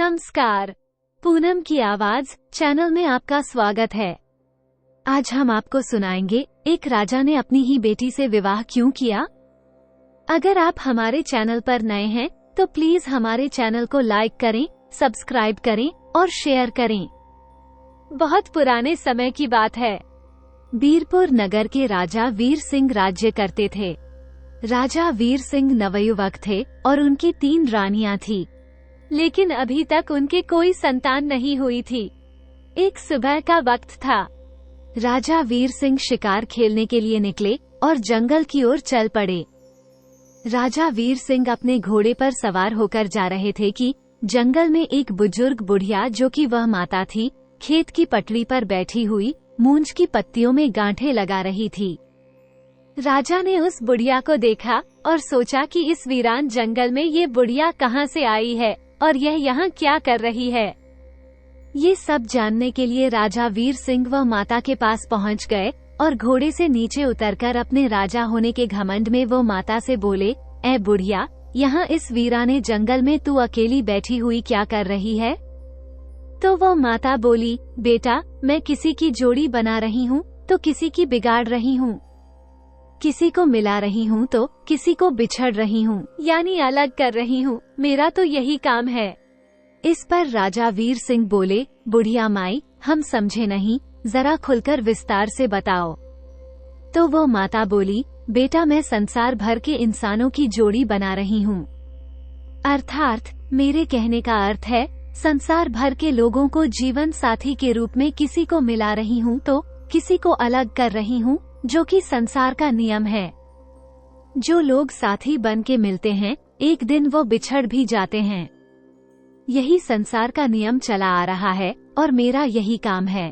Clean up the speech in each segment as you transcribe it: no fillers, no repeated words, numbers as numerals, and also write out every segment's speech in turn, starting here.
नमस्कार, पूनम की आवाज चैनल में आपका स्वागत है। आज हम आपको सुनाएंगे एक राजा ने अपनी ही बेटी से विवाह क्यों किया। अगर आप हमारे चैनल पर नए हैं तो प्लीज हमारे चैनल को लाइक करें, सब्सक्राइब करें और शेयर करें। बहुत पुराने समय की बात है। बीरपुर नगर के राजा वीर सिंह राज्य करते थे। राजा वीर सिंह नवयुवक थे और उनकी 3 रानियां थी, लेकिन अभी तक उनके कोई संतान नहीं हुई थी। एक सुबह का वक्त था। राजा वीर सिंह शिकार खेलने के लिए निकले और जंगल की ओर चल पड़े। राजा वीर सिंह अपने घोड़े पर सवार होकर जा रहे थे कि जंगल में एक बुजुर्ग बुढ़िया, जो कि वह माता थी, खेत की पटरी पर बैठी हुई मूंज की पत्तियों में गांठें लगा रही थी। राजा ने उस बुढ़िया को देखा और सोचा कि इस वीरान जंगल में ये बुढ़िया कहाँ से आई है और यह यहाँ क्या कर रही है। ये सब जानने के लिए राजा वीर सिंह व माता के पास पहुँच गए और घोड़े से नीचे उतरकर अपने राजा होने के घमंड में वो माता से बोले, ऐ बुढ़िया, यहाँ इस वीराने जंगल में तू अकेली बैठी हुई क्या कर रही है। तो वो माता बोली, बेटा, मैं किसी की जोड़ी बना रही हूँ तो किसी की बिगाड़ रही हूँ, किसी को मिला रही हूँ तो किसी को बिछड़ रही हूँ, यानी अलग कर रही हूँ। मेरा तो यही काम है। इस पर राजा वीर सिंह बोले, बुढ़िया माई, हम समझे नहीं, जरा खुलकर विस्तार से बताओ। तो वो माता बोली, बेटा, मैं संसार भर के इंसानों की जोड़ी बना रही हूँ। अर्थात मेरे कहने का अर्थ है, संसार भर के लोगों को जीवन साथी के रूप में किसी को मिला रही हूँ तो किसी को अलग कर रही हूँ, जो कि संसार का नियम है। जो लोग साथी बन के मिलते हैं, एक दिन वो बिछड़ भी जाते हैं। यही संसार का नियम चला आ रहा है और मेरा यही काम है।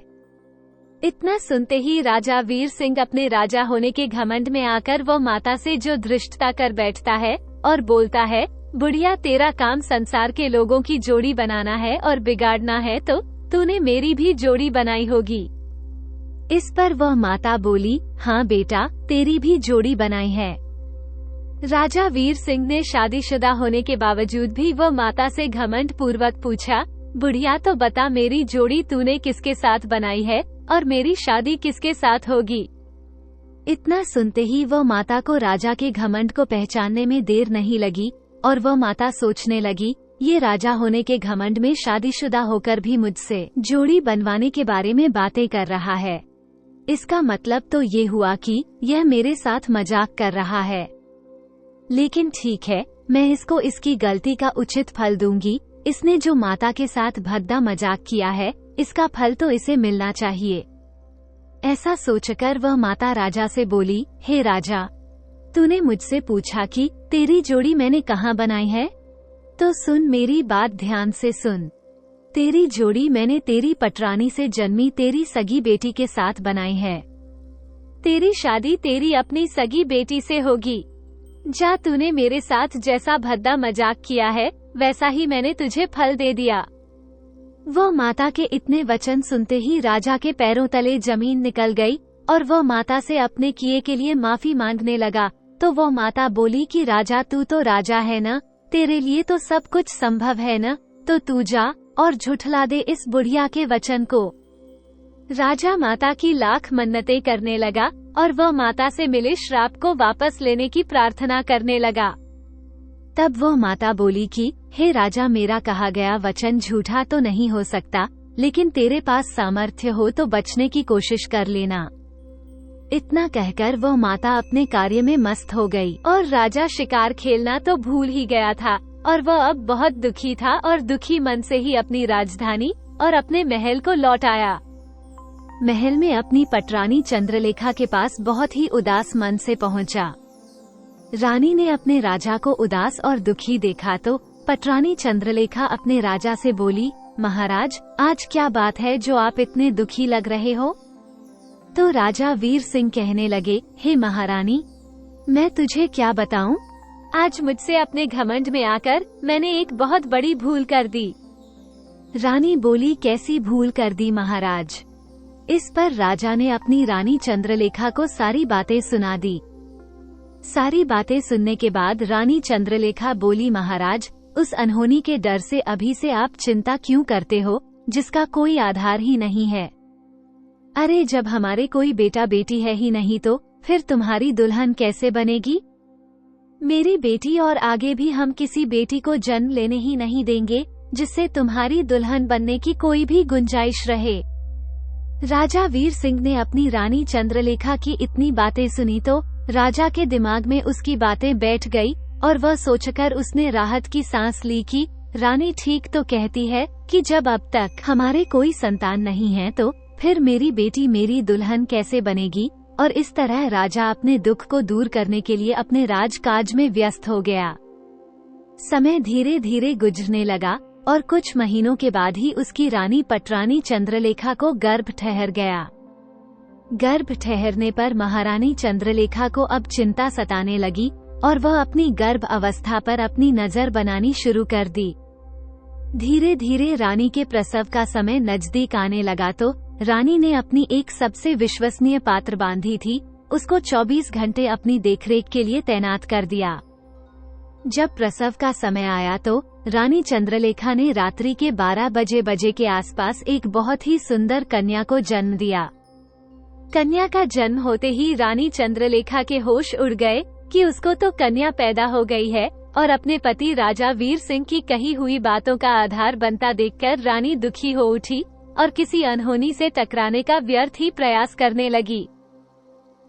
इतना सुनते ही राजा वीर सिंह अपने राजा होने के घमंड में आकर वो माता से जो धृष्टता कर बैठता है और बोलता है, बुढ़िया, तेरा काम संसार के लोगों की जोड़ी बनाना है और बिगाड़ना है, तो तूने मेरी भी जोड़ी बनाई होगी। इस पर वह माता बोली, हाँ बेटा, तेरी भी जोड़ी बनाई है। राजा वीर सिंह ने शादीशुदा होने के बावजूद भी वह माता से घमंड पूर्वक पूछा, बुढ़िया, तो बता, मेरी जोड़ी तूने किसके साथ बनाई है और मेरी शादी किसके साथ होगी। इतना सुनते ही वह माता को राजा के घमंड को पहचानने में देर नहीं लगी और वह माता सोचने लगी, ये राजा होने के घमंड में शादीशुदा होकर भी मुझसे जोड़ी बनवाने के बारे में बातें कर रहा है। इसका मतलब तो ये हुआ कि यह मेरे साथ मजाक कर रहा है। लेकिन ठीक है, मैं इसको इसकी गलती का उचित फल दूंगी। इसने जो माता के साथ भद्दा मजाक किया है, इसका फल तो इसे मिलना चाहिए। ऐसा सोचकर वह माता राजा से बोली, हे राजा, तूने मुझसे पूछा कि तेरी जोड़ी मैंने कहाँ बनाई है, तो सुन, मेरी बात ध्यान से सुन। तेरी जोड़ी मैंने तेरी पटरानी से जन्मी तेरी सगी बेटी के साथ बनाई है। तेरी शादी तेरी अपनी सगी बेटी से होगी। जा, तूने मेरे साथ जैसा भद्दा मजाक किया है, वैसा ही मैंने तुझे फल दे दिया। वह माता के इतने वचन सुनते ही राजा के पैरों तले जमीन निकल गई और वह माता से अपने किए के लिए माफी मांगने लगा। तो वह माता बोली कि राजा, तू तो राजा है ना, तेरे लिए तो सब कुछ संभव है ना, तो तू जा और झुठला दे इस बुढ़िया के वचन को। राजा माता की लाख मन्नतें करने लगा और वह माता से मिले श्राप को वापस लेने की प्रार्थना करने लगा। तब वह माता बोली कि हे राजा, मेरा कहा गया वचन झूठा तो नहीं हो सकता, लेकिन तेरे पास सामर्थ्य हो तो बचने की कोशिश कर लेना। इतना कहकर वह माता अपने कार्य में मस्त हो गई और राजा शिकार खेलना तो भूल ही गया था और वह अब बहुत दुखी था और दुखी मन से ही अपनी राजधानी और अपने महल को लौट आया। महल में अपनी पटरानी चंद्रलेखा के पास बहुत ही उदास मन से पहुंचा। रानी ने अपने राजा को उदास और दुखी देखा तो पटरानी चंद्रलेखा अपने राजा से बोली, महाराज, आज क्या बात है जो आप इतने दुखी लग रहे हो। तो राजा वीर सिंह कहने लगे, हे महारानी, मैं तुझे क्या बताऊं, आज मुझसे अपने घमंड में आकर मैंने एक बहुत बड़ी भूल कर दी। रानी बोली, कैसी भूल कर दी महाराज। इस पर राजा ने अपनी रानी चंद्रलेखा को सारी बातें सुना दी। सारी बातें सुनने के बाद रानी चंद्रलेखा बोली, महाराज, उस अनहोनी के डर से अभी से आप चिंता क्यों करते हो, जिसका कोई आधार ही नहीं है? अरे जब हमारे कोई बेटा बेटी है ही नहीं तो फिर तुम्हारी दुल्हन कैसे बनेगी? मेरी बेटी और आगे भी हम किसी बेटी को जन्म लेने ही नहीं देंगे जिससे तुम्हारी दुल्हन बनने की कोई भी गुंजाइश रहे। राजा वीर सिंह ने अपनी रानी चंद्रलेखा की इतनी बातें सुनी तो राजा के दिमाग में उसकी बातें बैठ गई और वह सोचकर उसने राहत की सांस ली कि रानी ठीक तो कहती है कि जब अब तक हमारे कोई संतान नहीं है तो फिर मेरी बेटी मेरी दुल्हन कैसे बनेगी। और इस तरह राजा अपने दुख को दूर करने के लिए अपने राजकाज में व्यस्त हो गया। समय धीरे धीरे गुजरने लगा और कुछ महीनों के बाद ही उसकी रानी पटरानी चंद्रलेखा को गर्भ ठहर गया। गर्भ ठहरने पर महारानी चंद्रलेखा को अब चिंता सताने लगी और वह अपनी गर्भ अवस्था पर अपनी नजर बनानी शुरू कर दी। धीरे धीरे रानी के प्रसव का समय नजदीक आने लगा तो रानी ने अपनी एक सबसे विश्वसनीय पात्र बांधी थी, उसको 24 घंटे अपनी देखरेख के लिए तैनात कर दिया। जब प्रसव का समय आया तो रानी चंद्रलेखा ने रात्रि के 12 बजे के आसपास एक बहुत ही सुंदर कन्या को जन्म दिया। कन्या का जन्म होते ही रानी चंद्रलेखा के होश उड़ गए कि उसको तो कन्या पैदा हो गई है, और अपने पति राजा वीर सिंह की कही हुई बातों का आधार बनता देखकर रानी दुखी हो उठी और किसी अनहोनी से टकराने का व्यर्थ ही प्रयास करने लगी।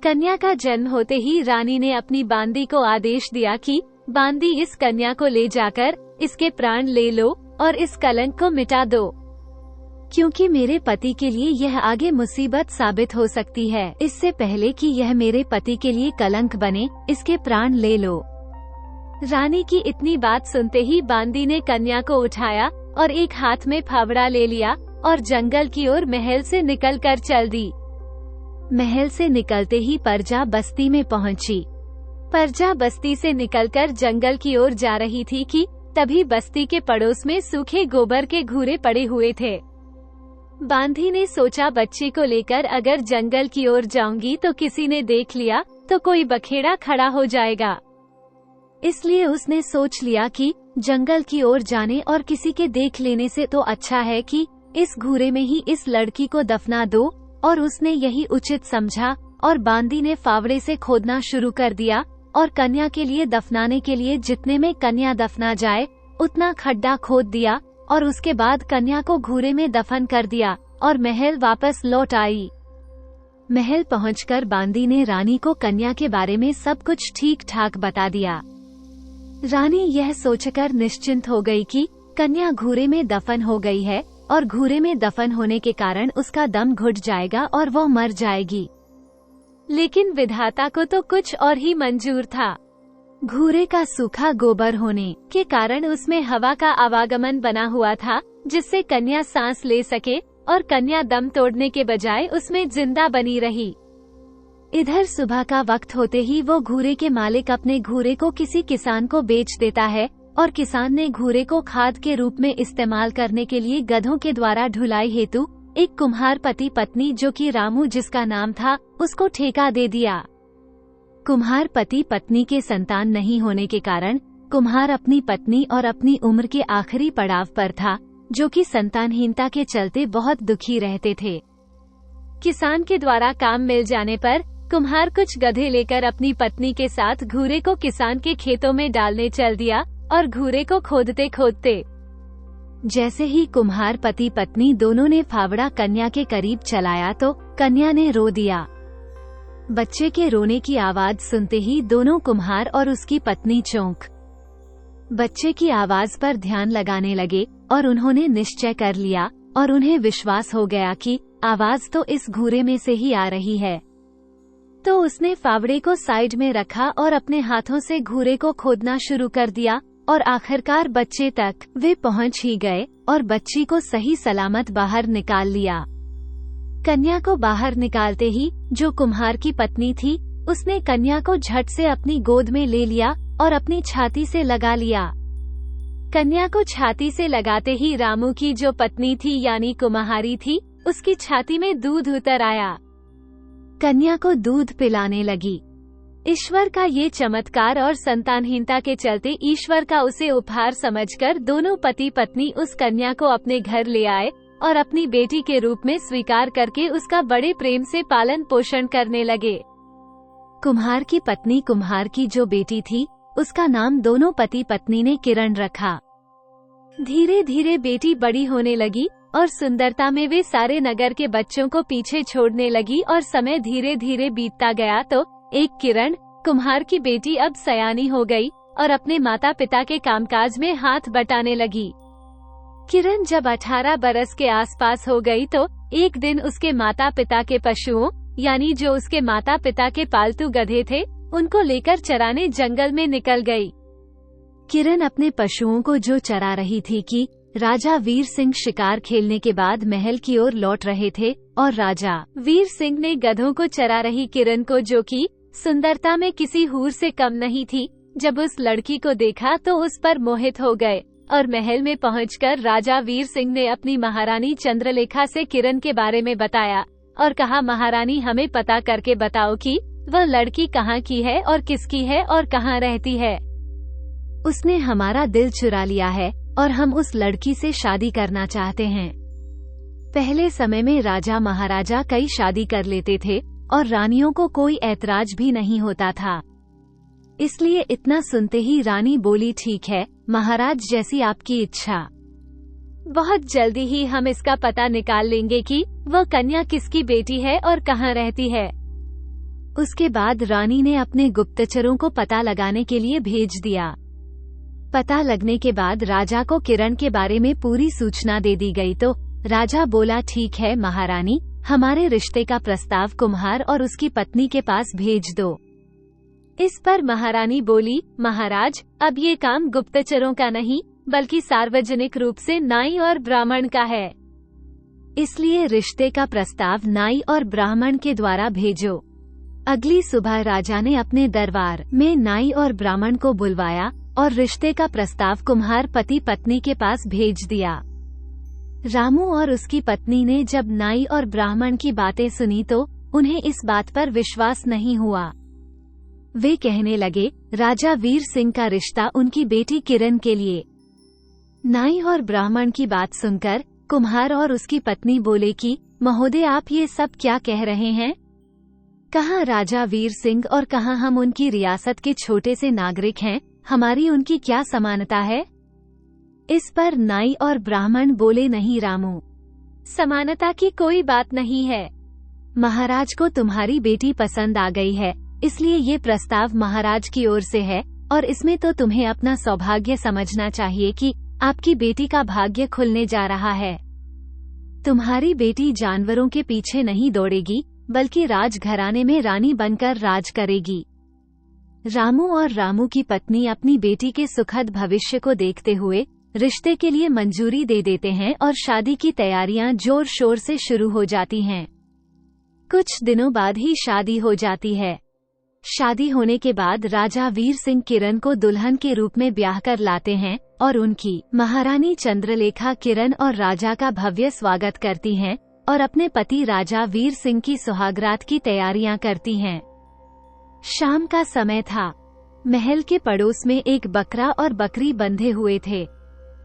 कन्या का जन्म होते ही रानी ने अपनी बांदी को आदेश दिया कि बांदी, इस कन्या को ले जाकर इसके प्राण ले लो और इस कलंक को मिटा दो, क्योंकि मेरे पति के लिए यह आगे मुसीबत साबित हो सकती है। इससे पहले कि यह मेरे पति के लिए कलंक बने, इसके प्राण ले लो। रानी की इतनी बात सुनते ही बांदी ने कन्या को उठाया और एक हाथ में फावड़ा ले लिया और जंगल की ओर महल से निकलकर चल दी। महल से निकलते ही परजा बस्ती में पहुंची। परजा बस्ती से निकलकर जंगल की ओर जा रही थी कि तभी बस्ती के पड़ोस में सूखे गोबर के घूरे पड़े हुए थे। बांदी ने सोचा, बच्चे को लेकर अगर जंगल की ओर जाऊंगी तो किसी ने देख लिया तो कोई बखेड़ा खड़ा हो जाएगा। इसलिए उसने सोच लिया कि जंगल की ओर जाने और किसी के देख लेने से तो अच्छा है कि इस घूरे में ही इस लड़की को दफना दो, और उसने यही उचित समझा और बांदी ने फावड़े से खोदना शुरू कर दिया और कन्या के लिए दफनाने के लिए जितने में कन्या दफना जाए उतना खड्डा खोद दिया और उसके बाद कन्या को घूरे में दफन कर दिया और महल वापस लौट आई। महल पहुंचकर बांदी ने रानी को कन्या के बारे में सब कुछ ठीक ठाक बता दिया। रानी यह सोचकर निश्चिंत हो गई कि कन्या घूरे में दफन हो गई है और घूरे में दफन होने के कारण उसका दम घुट जाएगा और वो मर जाएगी। लेकिन विधाता को तो कुछ और ही मंजूर था। घूरे का सूखा गोबर होने के कारण उसमें हवा का आवागमन बना हुआ था, जिससे कन्या सांस ले सके, और कन्या दम तोड़ने के बजाय उसमें जिंदा बनी रही। इधर सुबह का वक्त होते ही वो घूरे के मालिक अपने घूरे को किसी किसान को बेच देता है और किसान ने घूरे को खाद के रूप में इस्तेमाल करने के लिए गधों के द्वारा ढुलाई हेतु एक कुम्हार पति पत्नी, जो कि रामू जिसका नाम था, उसको ठेका दे दिया। कुम्हार पति पत्नी के संतान नहीं होने के कारण कुम्हार अपनी पत्नी और अपनी उम्र के आखिरी पड़ाव पर था, जो कि संतानहीनता के चलते बहुत दुखी रहते थे। किसान के द्वारा काम मिल जाने पर कुम्हार कुछ गधे लेकर अपनी पत्नी के साथ घूरे को किसान के खेतों में डालने चल दिया और घूरे को खोदते खोदते जैसे ही कुम्हार पति पत्नी दोनों ने फावड़ा कन्या के करीब चलाया तो कन्या ने रो दिया। बच्चे के रोने की आवाज सुनते ही दोनों कुम्हार और उसकी पत्नी चौंक बच्चे की आवाज पर ध्यान लगाने लगे और उन्होंने निश्चय कर लिया और उन्हें विश्वास हो गया कि आवाज तो इस घूरे में से ही आ रही है। तो उसने फावड़े को साइड में रखा और अपने हाथों से घूरे को खोदना शुरू कर दिया और आखिरकार बच्चे तक वे पहुंच ही गए और बच्ची को सही सलामत बाहर निकाल लिया। कन्या को बाहर निकालते ही जो कुम्हार की पत्नी थी, उसने कन्या को झट से अपनी गोद में ले लिया और अपनी छाती से लगा लिया। कन्या को छाती से लगाते ही रामू की जो पत्नी थी यानी कुम्हारी थी, उसकी छाती में दूध उतर आया। कन्या को दूध पिलाने लगी। ईश्वर का ये चमत्कार और संतानहीनता के चलते ईश्वर का उसे उपहार समझकर दोनों पति पत्नी उस कन्या को अपने घर ले आए और अपनी बेटी के रूप में स्वीकार करके उसका बड़े प्रेम से पालन पोषण करने लगे। कुम्हार की पत्नी कुम्हार की जो बेटी थी, उसका नाम दोनों पति पत्नी ने किरण रखा। धीरे धीरे बेटी बड़ी होने लगी और सुंदरता में वे सारे नगर के बच्चों को पीछे छोड़ने लगी और समय धीरे धीरे बीतता गया तो एक किरण, कुम्हार की बेटी, अब सयानी हो गई और अपने माता पिता के कामकाज में हाथ बटाने लगी। किरण जब 18 बरस के आसपास हो गई तो एक दिन उसके माता पिता के पशुओं, यानी जो उसके माता पिता के पालतू गधे थे, उनको लेकर चराने जंगल में निकल गई। किरण अपने पशुओं को जो चरा रही थी कि राजा वीर सिंह शिकार खेलने के बाद महल की ओर लौट रहे थे और राजा वीर सिंह ने गधों को चरा रही किरण को, जो कि सुंदरता में किसी हूर से कम नहीं थी, जब उस लड़की को देखा तो उस पर मोहित हो गए और महल में पहुंचकर राजा वीर सिंह ने अपनी महारानी चंद्रलेखा से किरण के बारे में बताया और कहा, महारानी, हमें पता करके बताओ कि वह लड़की कहाँ की है और किसकी है और कहाँ रहती है। उसने हमारा दिल चुरा लिया है और हम उस लड़की से शादी करना चाहते हैं। पहले समय में राजा महाराजा कई शादी कर लेते थे और रानियों को कोई ऐतराज भी नहीं होता था। इसलिए इतना सुनते ही रानी बोली, ठीक है महाराज, जैसी आपकी इच्छा। बहुत जल्दी ही हम इसका पता निकाल लेंगे कि वह कन्या किसकी बेटी है और कहाँ रहती है। उसके बाद रानी ने अपने गुप्तचरों को पता लगाने के लिए भेज दिया। पता लगने के बाद राजा को किरण के बारे में पूरी सूचना दे दी गई तो राजा बोला, ठीक है महारानी, हमारे रिश्ते का प्रस्ताव कुम्हार और उसकी पत्नी के पास भेज दो। इस पर महारानी बोली, महाराज, अब ये काम गुप्तचरों का नहीं बल्कि सार्वजनिक रूप से नाई और ब्राह्मण का है, इसलिए रिश्ते का प्रस्ताव नाई और ब्राह्मण के द्वारा भेजो। अगली सुबह राजा ने अपने दरबार में नाई और ब्राह्मण को बुलवाया और रिश्ते का प्रस्ताव कुम्हार पति पत्नी के पास भेज दिया। रामू और उसकी पत्नी ने जब नाई और ब्राह्मण की बातें सुनी तो उन्हें इस बात पर विश्वास नहीं हुआ। वे कहने लगे, राजा वीर सिंह का रिश्ता उनकी बेटी किरण के लिए। नाई और ब्राह्मण की बात सुनकर कुम्हार और उसकी पत्नी बोले कि महोदय, आप ये सब क्या कह रहे हैं? कहाँ राजा वीर सिंह और कहाँ हम उनकी रियासत के छोटे से नागरिक हैं, हमारी उनकी क्या समानता है? इस पर नाई और ब्राह्मण बोले, नहीं रामू, समानता की कोई बात नहीं है। महाराज को तुम्हारी बेटी पसंद आ गई है, इसलिए ये प्रस्ताव महाराज की ओर से है और इसमें तो तुम्हें अपना सौभाग्य समझना चाहिए कि आपकी बेटी का भाग्य खुलने जा रहा है। तुम्हारी बेटी जानवरों के पीछे नहीं दौड़ेगी बल्कि राजघराने में रानी बनकर राज करेगी। रामू और रामू की पत्नी अपनी बेटी के सुखद भविष्य को देखते हुए रिश्ते के लिए मंजूरी दे देते हैं और शादी की तैयारियां जोर शोर से शुरू हो जाती हैं। कुछ दिनों बाद ही शादी हो जाती है। शादी होने के बाद राजा वीर सिंह किरण को दुल्हन के रूप में ब्याह कर लाते हैं और उनकी महारानी चंद्रलेखा किरण और राजा का भव्य स्वागत करती हैं और अपने पति राजा वीर सिंह की सुहागरात की तैयारियां करती हैं। शाम का समय था। महल के पड़ोस में एक बकरा और बकरी बंधे हुए थे।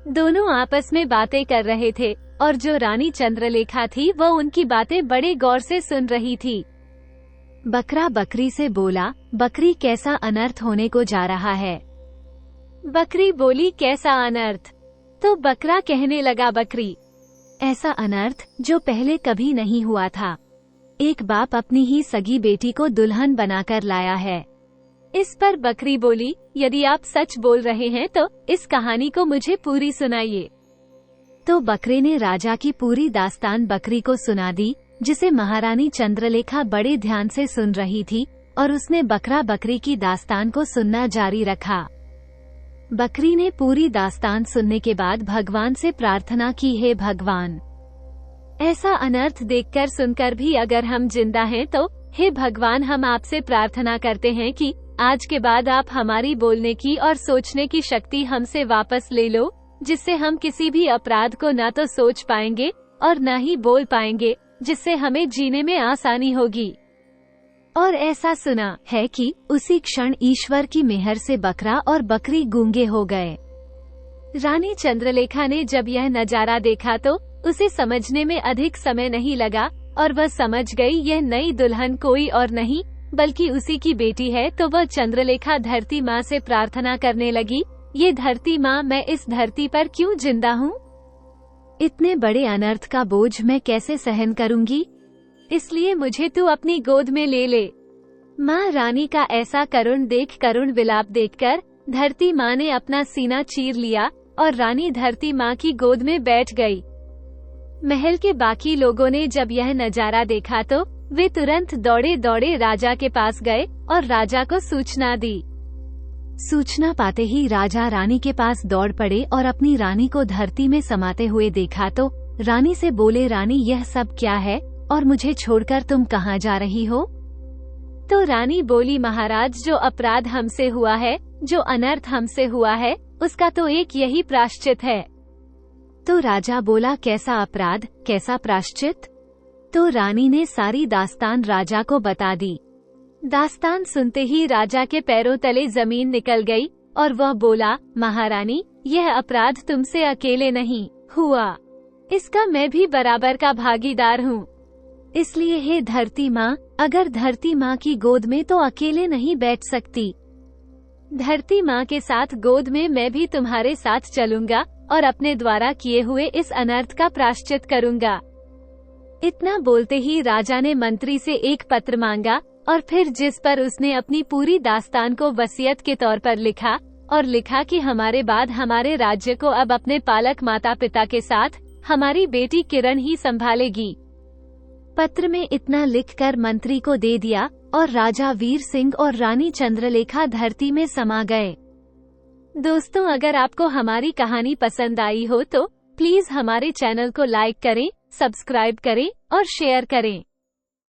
दोनों आपस में बातें कर रहे थे और जो रानी चंद्रलेखा थी वह उनकी बातें बड़े गौर से सुन रही थी। बकरा बकरी से बोला, बकरी, कैसा अनर्थ होने को जा रहा है? बकरी बोली, कैसा अनर्थ? तो बकरा कहने लगा, बकरी, ऐसा अनर्थ जो पहले कभी नहीं हुआ था। एक बाप अपनी ही सगी बेटी को दुल्हन बनाकर लाया है। इस पर बकरी बोली, यदि आप सच बोल रहे हैं तो इस कहानी को मुझे पूरी सुनाइए। तो बकरे ने राजा की पूरी दास्तान बकरी को सुना दी, जिसे महारानी चंद्रलेखा बड़े ध्यान से सुन रही थी और उसने बकरा बकरी की दास्तान को सुनना जारी रखा। बकरी ने पूरी दास्तान सुनने के बाद भगवान से प्रार्थना की, हे भगवान, ऐसा अनर्थ देखकर सुनकर भी अगर हम जिंदा हैं तो हे भगवान, हम आपसे प्रार्थना करते हैं कि आज के बाद आप हमारी बोलने की और सोचने की शक्ति हमसे वापस ले लो, जिससे हम किसी भी अपराध को न तो सोच पाएंगे और न ही बोल पाएंगे, जिससे हमें जीने में आसानी होगी। और ऐसा सुना है कि उसी क्षण ईश्वर की मेहर से बकरा और बकरी गूंगे हो गए। रानी चंद्रलेखा ने जब यह नजारा देखा तो उसे समझने में अधिक समय नहीं लगा और वह समझ गई यह नई दुल्हन कोई और नहीं बल्कि उसी की बेटी है। तो वह चंद्रलेखा धरती माँ से प्रार्थना करने लगी, ये धरती माँ, मैं इस धरती पर क्यों जिंदा हूँ? इतने बड़े अनर्थ का बोझ मैं कैसे सहन करूंगी? इसलिए मुझे तू अपनी गोद में ले ले। माँ रानी का ऐसा करुण विलाप देखकर धरती माँ ने अपना सीना चीर लिया और रानी धरती माँ की गोद में बैठ गई। महल के बाकी लोगों ने जब यह नजारा देखा तो वे तुरंत दौड़े दौड़े राजा के पास गए और राजा को सूचना दी। सूचना पाते ही राजा रानी के पास दौड़ पड़े और अपनी रानी को धरती में समाते हुए देखा तो रानी से बोले, रानी यह सब क्या है और मुझे छोड़कर तुम कहाँ जा रही हो? तो रानी बोली, महाराज, जो अपराध हमसे हुआ है, जो अनर्थ हमसे हुआ है, उसका तो एक यही प्रायश्चित है। तो राजा बोला, कैसा अपराध, कैसा प्रायश्चित? तो रानी ने सारी दास्तान राजा को बता दी। दास्तान सुनते ही राजा के पैरों तले जमीन निकल गई और वह बोला, महारानी, यह अपराध तुमसे अकेले नहीं हुआ, इसका मैं भी बराबर का भागीदार हूँ। इसलिए हे धरती माँ, अगर धरती माँ की गोद में तो अकेले नहीं बैठ सकती। धरती माँ के साथ गोद में मैं भी तुम्हारे साथ चलूंगा और अपने द्वारा किए हुए इस अनर्थ का प्रायश्चित करूंगा। इतना बोलते ही राजा ने मंत्री से एक पत्र मांगा और फिर जिस पर उसने अपनी पूरी दास्तान को वसीयत के तौर पर लिखा और लिखा कि हमारे बाद हमारे राज्य को अब अपने पालक माता पिता के साथ हमारी बेटी किरण ही संभालेगी। पत्र में इतना लिखकर मंत्री को दे दिया और राजा वीर सिंह और रानी चंद्रलेखा धरती में समा गए। दोस्तों, अगर आपको हमारी कहानी पसंद आई हो तो प्लीज हमारे चैनल को लाइक करें, सब्सक्राइब करें और शेयर करें।